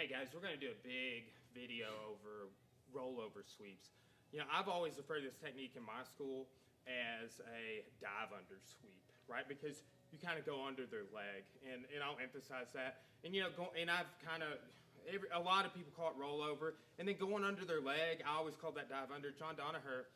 Hey guys, we're going to do a big video over rollover sweeps. You know, I've always referred to this technique in my school as a dive under sweep, right? Because you kind of go under their leg, and I'll emphasize that. And you know, I've kind of, a lot of people call it rollover, and then going under their leg, I always call that dive under. John Donaher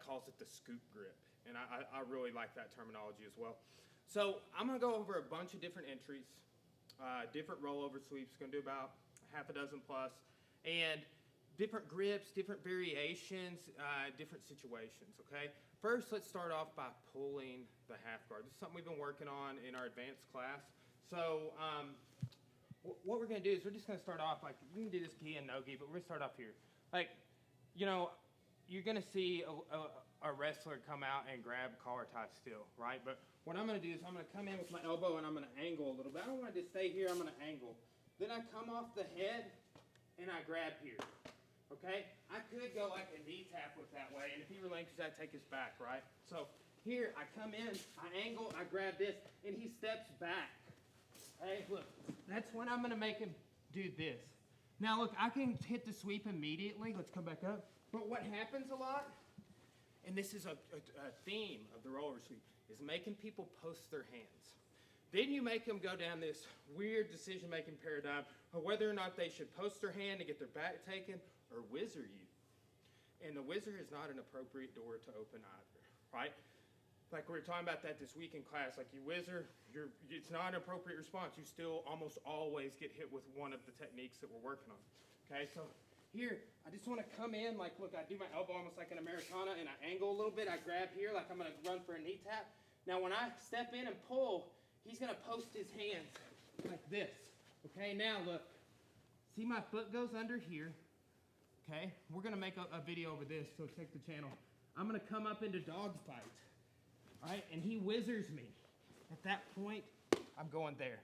calls it the scoop grip, and I really like that terminology as well. So I'm going to go over a bunch of different entries. Different rollover sweeps, going to do about half a dozen plus, and different grips, different variations, different situations, okay? First, let's start off by pulling the half guard. This is something we've been working on in our advanced class. So what we're going to do is we're just going to start off, like, we can do this gi and no gi, but we're going to start off here. Like, you know, you're going to see a wrestler come out and grab collar tie still, right? But what I'm going to do is I'm going to come in with my elbow and I'm going to angle a little bit. I don't want to just stay here. I'm going to angle. Then I come off the head and I grab here, okay? I could go like a knee tap with that way, and if he relinquishes, I take his back, right? So here, I come in, I angle, I grab this, and he steps back. Hey, look, that's when I'm going to make him do this. Now, look, I can hit the sweep immediately. Let's come back up. But what happens a lot, and this is a theme of the rollover sweep, is making people post their hands. Then you make them go down this weird decision-making paradigm of whether or not they should post their hand to get their back taken or whizzer you. And the whizzer is not an appropriate door to open either, right? Like we were talking about that this week in class, like you whizzer, it's not an appropriate response. You still almost always get hit with one of the techniques that we're working on, okay? So here, I just want to come in, like, look, I do my elbow almost like an Americana, and I angle a little bit. I grab here like I'm going to run for a knee tap. Now, when I step in and pull, he's going to post his hands like this. Okay, now look. See my foot goes under here. Okay, we're going to make a video over this, so check the channel. I'm going to come up into dog fight. All right, and he whizzers me. At that point, I'm going there.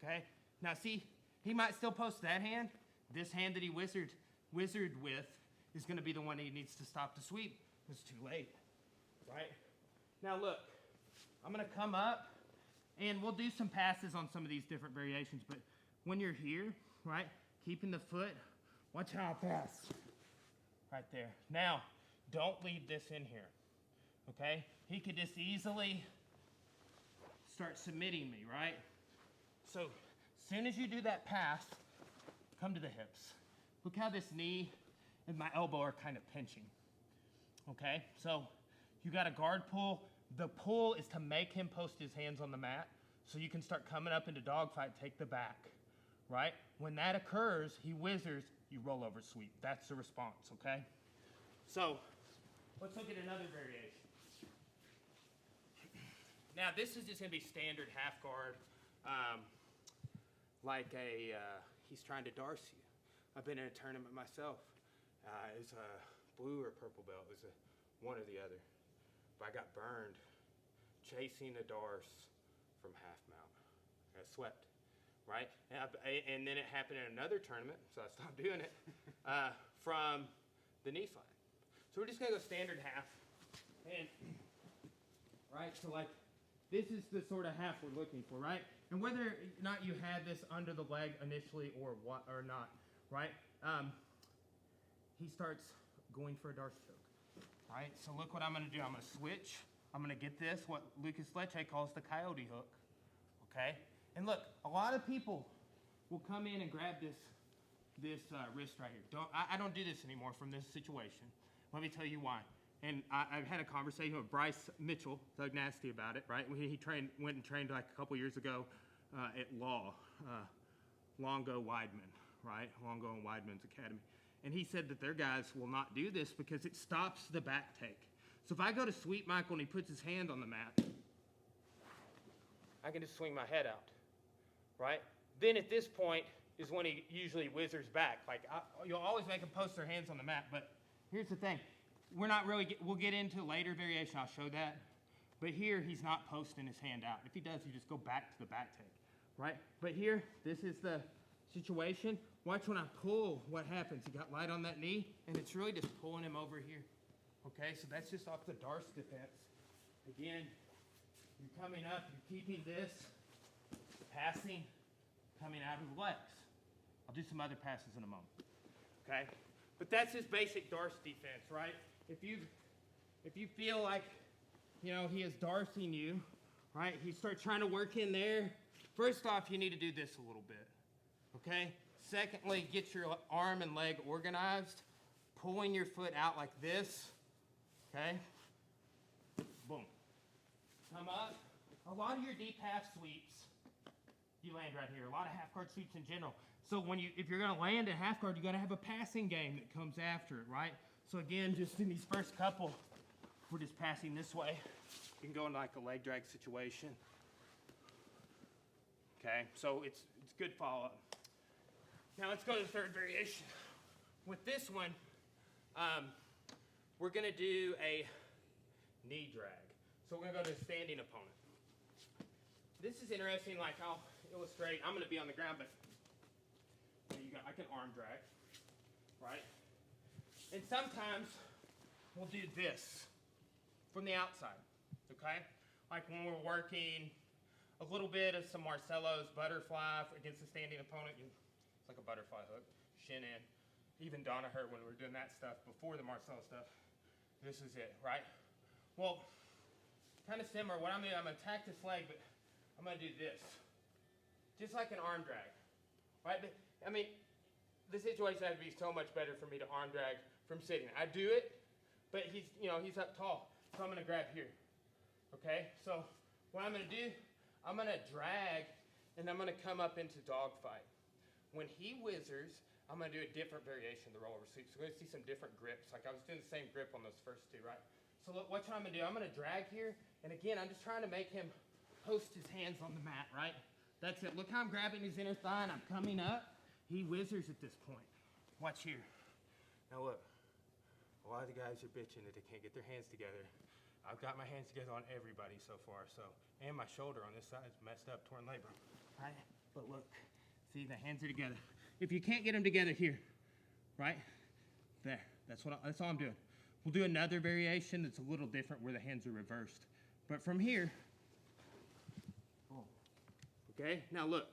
Okay, now see, he might still post that hand. This hand that he whizzered with is going to be the one he needs to stop the sweep. It's too late. Right? Now look, I'm going to come up. And we'll do some passes on some of these different variations, but when you're here, right, keeping the foot, watch how I pass. Right there. Now, don't leave this in here, okay? He could just easily start submitting me, right? So, as soon as you do that pass, come to the hips. Look how this knee and my elbow are kind of pinching, okay? So, you got a guard pull. The pull is to make him post his hands on the mat so you can start coming up into dogfight, take the back, right? When that occurs, he whizzers, you roll over sweep. That's the response, okay? So let's look at another variation. Now this is just gonna be standard half guard, like he's trying to Darcy you. I've been in a tournament myself. It's a blue or purple belt, it's one or the other. But I got burned chasing a darce from half mount. I swept, right? And then it happened in another tournament, so I stopped doing it, from the knee slide. So we're just gonna go standard half. And, right, so like, this is the sort of half we're looking for, right? And whether or not you had this under the leg initially or what or not, right? He starts going for a darce choke. All right, so look what I'm going to do. I'm going to switch. I'm going to get this, what Lucas Lecce calls the Coyote Hook, okay? And look, a lot of people will come in and grab this wrist right here. I don't do this anymore from this situation. Let me tell you why. And I've had a conversation with Bryce Mitchell, Doug Nasty, about it, right? He went and trained like a couple years ago at Longo Weidman, right? Longo and Weidman's Academy. And he said that their guys will not do this because it stops the back take. So if I go to sweep Michael and he puts his hand on the mat, I can just swing my head out, right? Then at this point is when he usually whizzers back. Like you'll always make them post their hands on the mat, but here's the thing. We're not really, we'll get into later variation, I'll show that. But here he's not posting his hand out. If he does, you just go back to the back take, right? But here, this is the situation. Watch when I pull, what happens. He got light on that knee, and it's really just pulling him over here. Okay, so that's just off the darce defense. Again, you're coming up, you're keeping this, passing, coming out of the legs. I'll do some other passes in a moment. Okay? But that's his basic Darce defense, right? If you feel like, you know, he is Darcing you, right? He starts trying to work in there. First off, you need to do this a little bit. Okay? Secondly, get your arm and leg organized, pulling your foot out like this. Okay? Boom. Come up. A lot of your deep half sweeps, you land right here. A lot of half guard sweeps in general. So if you're going to land a half guard, you got to have a passing game that comes after it, right? So again, just in these first couple, we're just passing this way. You can go into like a leg drag situation. Okay, so it's good follow-up. Now let's go to the third variation. With this one, we're going to do a knee drag. So we're going to go to a standing opponent. This is interesting, like I'll illustrate. I'm going to be on the ground, but I can arm drag, right? And sometimes we'll do this from the outside, okay? Like when we're working a little bit of some Marcelo's butterfly against a standing opponent. It's like a butterfly hook, shin in. Even Danaher, when we were doing that stuff before the Marcelo stuff, this is it, right? Well, kind of similar. What I'm going to do, I'm going to attack this leg, but I'm going to do this. Just like an arm drag, right? But, I mean, the situation has to be so much better for me to arm drag from sitting. I do it, but he's up tall, so I'm going to grab here, okay? So what I'm going to do, I'm going to drag, and I'm going to come up into dogfight. When he whizzers, I'm going to do a different variation of the rollover sweep. So we're going to see some different grips. Like I was doing the same grip on those first two, right? So look, what I'm going to do, I'm going to drag here. And again, I'm just trying to make him post his hands on the mat, right? That's it. Look how I'm grabbing his inner thigh and I'm coming up. He whizzers at this point. Watch here. Now look, a lot of the guys are bitching that they can't get their hands together. I've got my hands together on everybody so far, and my shoulder on this side is messed up, torn labrum. Right? But look, see, the hands are together. If you can't get them together here, right? There, that's all I'm doing. We'll do another variation that's a little different where the hands are reversed. But from here, boom. Okay, now look.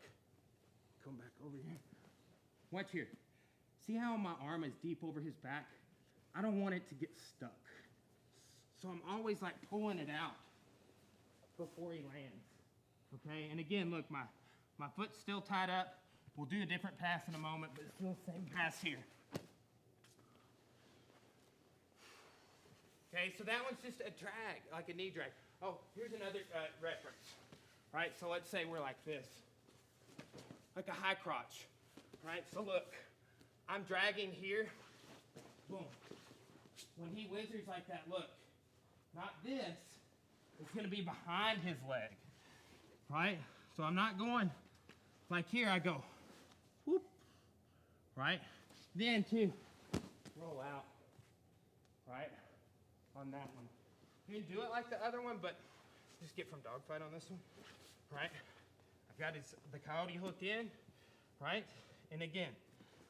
Come back over here. Watch here. See how my arm is deep over his back? I don't want it to get stuck. So I'm always like pulling it out before he lands. Okay, and again, look, my foot's still tied up. We'll do a different pass in a moment, but it's still the same pass here. Okay, so that one's just a drag, like a knee drag. Oh, here's another reference, right? So let's say we're like this, like a high crotch, right? So look, I'm dragging here, boom. When he whizzers like that, look, not this, it's gonna be behind his leg, right? So I'm not going like here, I go, whoop, right? Then too, roll out, right? On that one. You can do it like the other one, but just get from dogfight on this one, right? I've got the Coyote Hook in, right? And again,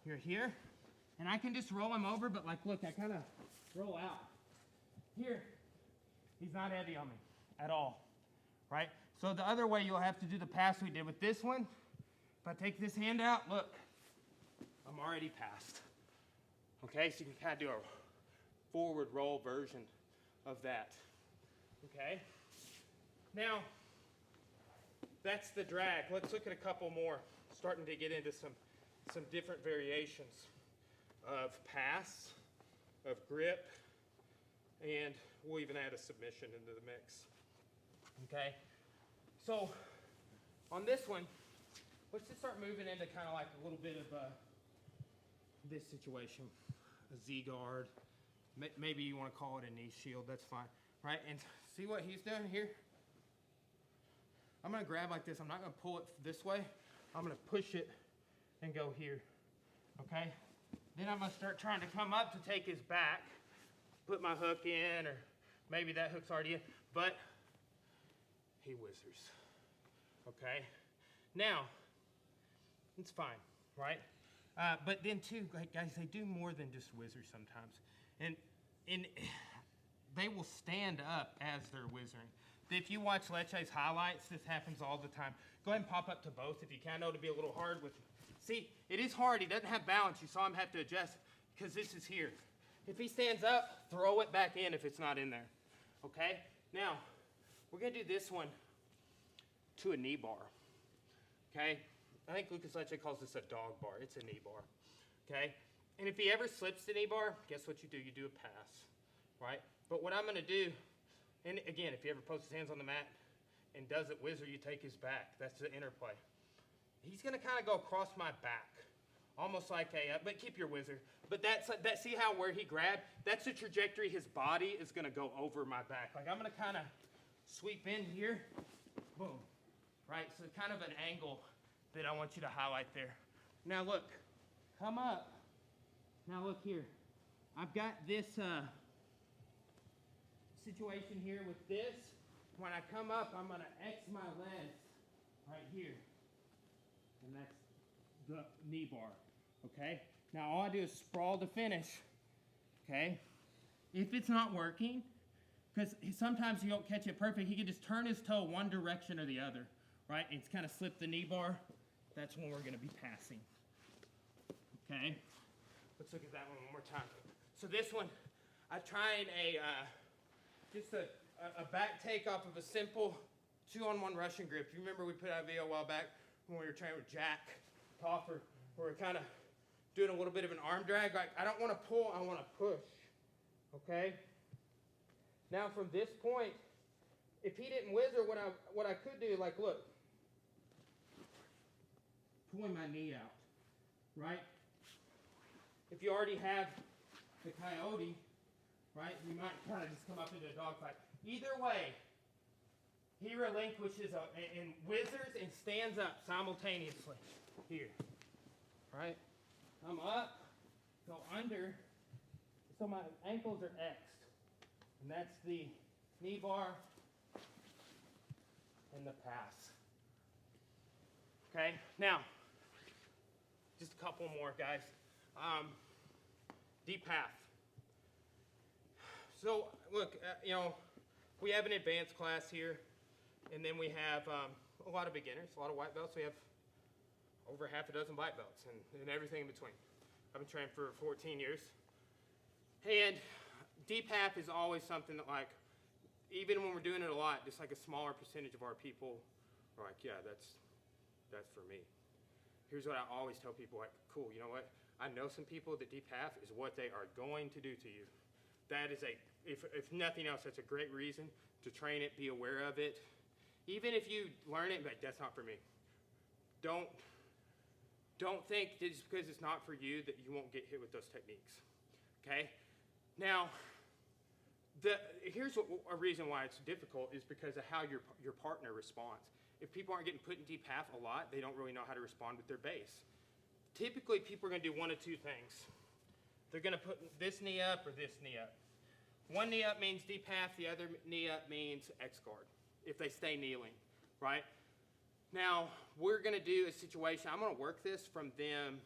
you're here, and I can just roll him over, but like, look, I kind of roll out. Here, he's not heavy on me at all, right? So the other way you'll have to do the pass we did with this one, if I take this hand out, look, I'm already passed. Okay, so you can kind of do a forward roll version of that. Okay? Now, that's the drag. Let's look at a couple more, starting to get into some different variations of pass, of grip, and we'll even add a submission into the mix. Okay? So, on this one, let's just start moving into kind of like a little bit of this situation. A Z-guard. Maybe you want to call it a knee shield. That's fine. Right? And see what he's doing here? I'm going to grab like this. I'm not going to pull it this way. I'm going to push it and go here. Okay? Then I'm going to start trying to come up to take his back. Put my hook in, or maybe that hook's already in. But he whizzers. Okay? Now, it's fine, right? But then too, like guys, they do more than just whizzers sometimes. And they will stand up as they're whizzering. If you watch Leche's highlights, this happens all the time. Go ahead and pop up to both if you can. I know it'll be a little hard with See, it is hard. He doesn't have balance. You saw him have to adjust because this is here. If he stands up, throw it back in if it's not in there. Okay? Now, we're going to do this one to a knee bar. Okay? I think Lucas Leche calls this a dog bar. It's a knee bar. Okay? And if he ever slips the knee bar, guess what you do? You do a pass. Right? But what I'm going to do, and again, if he ever puts his hands on the mat and does it whizzer, you take his back. That's the interplay. He's going to kind of go across my back. Almost like a, but keep your whizzer. But see how where he grabbed? That's the trajectory his body is going to go over my back. Like I'm going to kind of sweep in here. Boom. Right? So kind of an angle that I want you to highlight there. Now look. Come up. Now look here. I've got this situation here with this. When I come up, I'm going to X my legs right here. And that's the knee bar. Okay? Now all I do is sprawl to finish. Okay? If it's not working, because sometimes you don't catch it perfect, he can just turn his toe one direction or the other. Right? And it's kind of slip the knee bar. That's when we're going to be passing. Okay? Let's look at that one more time. So this one, I tried just a back take off of a simple 2-on-1 Russian grip. You remember we put out a video a while back when we were training with Jack Toffer, where we're kind of doing a little bit of an arm drag. Like I don't want to pull, I want to push. Okay? Now from this point, if he didn't whizzer, what I could do, like look, pulling my knee out, right? If you already have the coyote, right, you might kind of just come up into a dogfight. Either way, he relinquishes and whizzers and stands up simultaneously. Here, right? I'm up, go under, so my ankles are X'd. And that's the knee bar and the pass. Okay, now, just a couple more, guys. Deep path. So, look, we have an advanced class here, and then we have a lot of beginners, a lot of white belts. We have over half a dozen black belts and everything in between. I've been training for 14 years. And deep path is always something that, like, even when we're doing it a lot, just like a smaller percentage of our people are like, yeah, that's for me. Here's what I always tell people, like, cool, you know what? I know some people that deep half is what they are going to do to you. That is if nothing else, that's a great reason to train it, be aware of it. Even if you learn it, but that's not for me. Don't think that just because it's not for you that you won't get hit with those techniques, okay? Now, here's a reason why it's difficult is because of how your partner responds. If people aren't getting put in deep half a lot, they don't really know how to respond with their base. Typically, people are going to do one of two things. They're going to put this knee up or this knee up. One knee up means deep half, the other knee up means X guard, if they stay kneeling, right? Now, we're going to do a situation. I'm going to work this from them.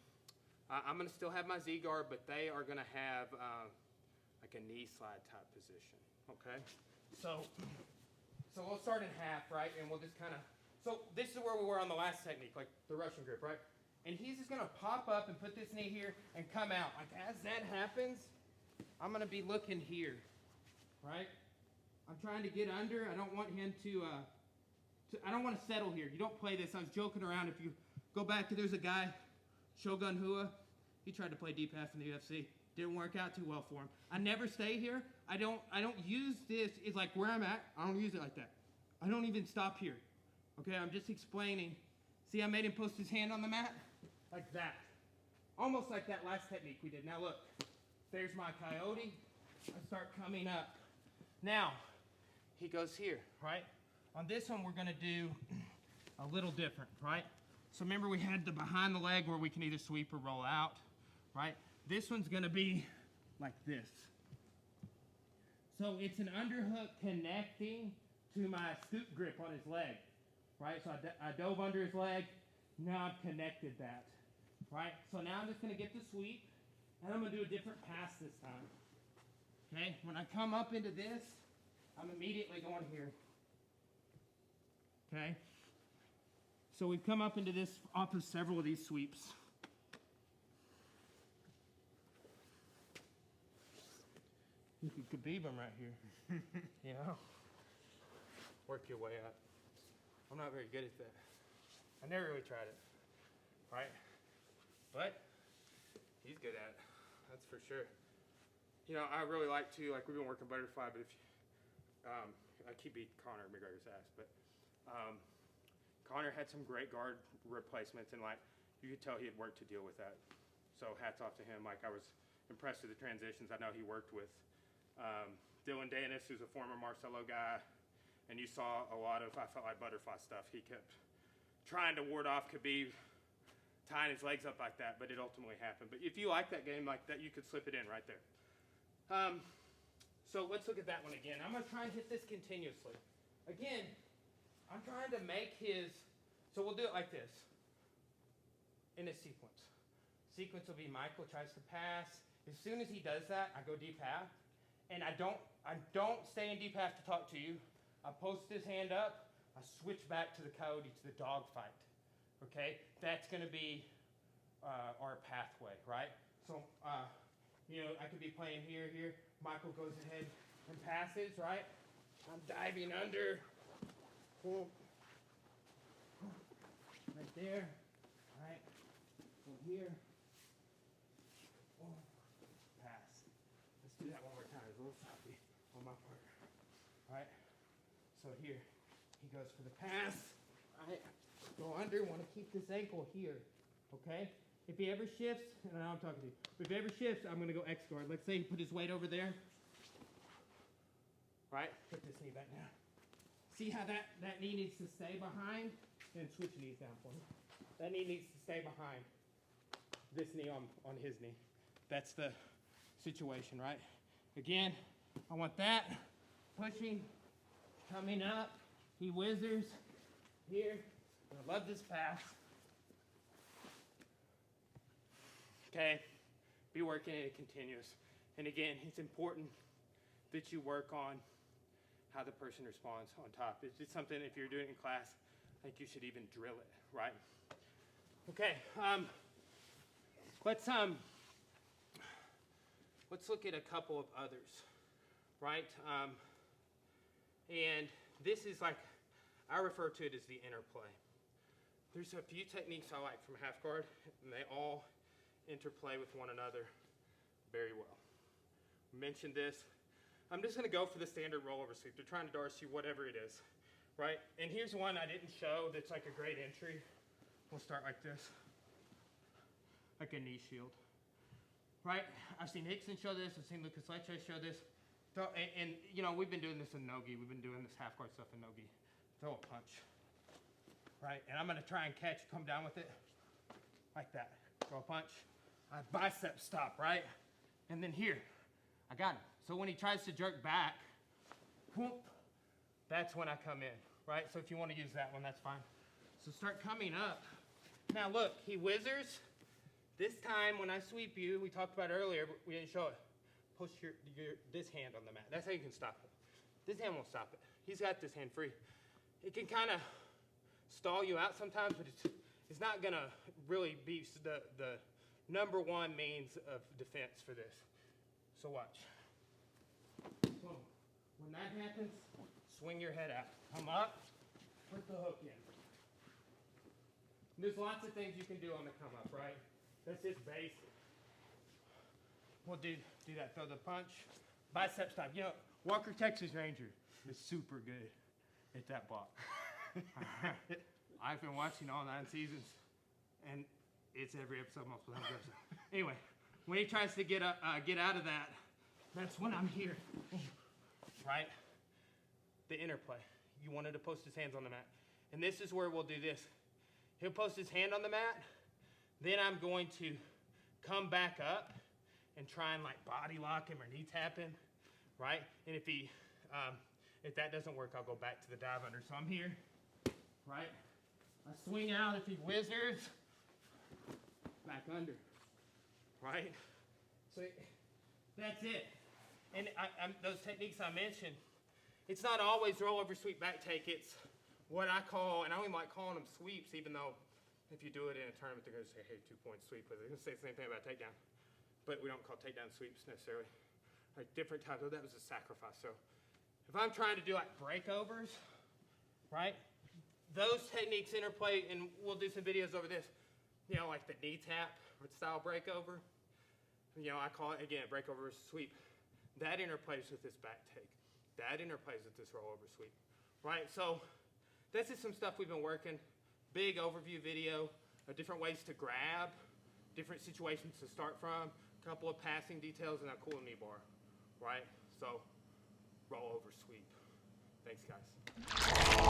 I'm going to still have my Z guard, but they are going to have like a knee slide type position, okay? So we'll start in half, right? And we'll just kind of, so this is where we were on the last technique, like the Russian grip, right? And he's just going to pop up and put this knee here and come out. Like as that happens, I'm going to be looking here, right? I'm trying to get under. I don't want him I don't want to settle here. You don't play this. I was joking around. If you go back to, there's a guy, Shogun Hua. He tried to play deep half in the UFC. Didn't work out too well for him. I never stay here. I don't use this. It's like where I'm at. I don't use it like that. I don't even stop here. Okay, I'm just explaining. See, I made him post his hand on the mat? Like that. Almost like that last technique we did. Now look, there's my coyote. I start coming up. Now, he goes here, right? On this one, we're going to do a little different, right? So remember we had the behind the leg where we can either sweep or roll out, right? This one's going to be like this. So it's an underhook connecting to my scoop grip on his leg, right? So I dove under his leg. Now I've connected that, right? So now I'm just going to get the sweep, and I'm going to do a different pass this time. Okay? When I come up into this, I'm immediately going here. Okay? So we've come up into this off of several of these sweeps. You could Khabib him right here. You know? Work your way up. I'm not very good at that. I never really tried it. Right? But he's good at it. That's for sure. You know, I really like to, like we've been working butterfly, but if you, I keep beating Connor McGregor's ass, but Connor had some great guard replacements, and like you could tell he had worked to deal with that. So hats off to him. Like I was impressed with the transitions. I know he worked with Dylan Danis, who's a former Marcelo guy, and you saw a lot of, I felt like, butterfly stuff. He kept trying to ward off Khabib tying his legs up like that, but it ultimately happened. But if you like that game like that, you could slip it in right there. So let's look at that one again. I'm going to try and hit this continuously. Again, I'm trying to make his, so we'll do it like this, in a sequence. Sequence will be Michael tries to pass. As soon as he does that, I go deep half. And I don't stay in deep half to talk to you. I post his hand up. I switch back to the Coyote, to the dog fight. Okay? That's going to be our pathway, right? So, you know, I could be playing here. Michael goes ahead and passes, right? I'm diving under. Boom. Right there. All right. Go here. Boom. Pass. Let's do that one more time. It's a little sloppy on my part. All right. So here, he goes for the pass. All right. Go under. Want to keep this ankle here. Okay? If he ever shifts, and now I'm talking to you. If he ever shifts, I'm going to go X guard. Let's say he put his weight over there. Right? Put this knee back down. See how that knee needs to stay behind? And switch knees down for me. That knee needs to stay behind this knee on his knee. That's the situation, right? Again, I want that. Pushing. Coming up. He whizzers. Here. I love this pass. Okay, be working it continuous. And again, it's important that you work on how the person responds on top. It's just something, if you're doing it in class, I think you should even drill it, right? Okay, let's look at a couple of others, right? And this is like, I refer to it as the interplay. There's a few techniques I like from half guard, and they all interplay with one another very well. We mentioned this. I'm just going to go for the standard rollover sweep. They're trying to Darcy whatever it is, right? And here's one I didn't show that's like a great entry. We'll start like this, like a knee shield, right? I've seen Hickson show this. I've seen Lucas Leche show this. And you know, we've been doing this in Nogi. We've been doing this half guard stuff in Nogi. Throw a punch, right? And I'm going to try and catch, come down with it like that. Throw a punch. I bicep stop, right? And then here, I got him. So when he tries to jerk back, whoop, that's when I come in, right? So if you want to use that one, that's fine. So start coming up. Now look, he whizzers. This time when I sweep you, we talked about earlier, but we didn't show it. Push this hand on the mat. That's how you can stop it. This hand won't stop it. He's got this hand free. It can kind of stall you out sometimes, but it's not going to really be the number one means of defense for this. So watch. Boom. When that happens, swing your head out. Come up, put the hook in. There's lots of things you can do on the come up, right? That's just basic. We'll do that. Throw the punch. Bicep stop. You know, Walker Texas Ranger is super good at that block. I've been watching all 9 seasons, and it's every episode, multiple episodes. Anyway, when he tries to get out of that, that's when I'm here, right? The interplay. You wanted to post his hands on the mat. And this is where we'll do this. He'll post his hand on the mat. Then I'm going to come back up and try and like body lock him or knee tap him, right? And if that doesn't work, I'll go back to the dive under. So I'm here, right? I swing out. If he whizzers, back under, right? So that's it. And those techniques I mentioned, it's not always rollover sweep back take. It's what I call, and I don't even like calling them sweeps, even though if you do it in a tournament, they're going to say, hey, 2-point sweep. But they're going to say the same thing about takedown. But we don't call takedown sweeps necessarily. like different types of, that was a sacrifice. So if I'm trying to do like breakovers, right? Those techniques interplay, and we'll do some videos over this, you know, like the knee tap style breakover. You know, I call it, again, breakover versus sweep. That interplays with this back take. That interplays with this rollover sweep, right? So this is some stuff we've been working. Big overview video of different ways to grab, different situations to start from, a couple of passing details, and a cool knee bar, right? So rollover sweep. Thanks, guys.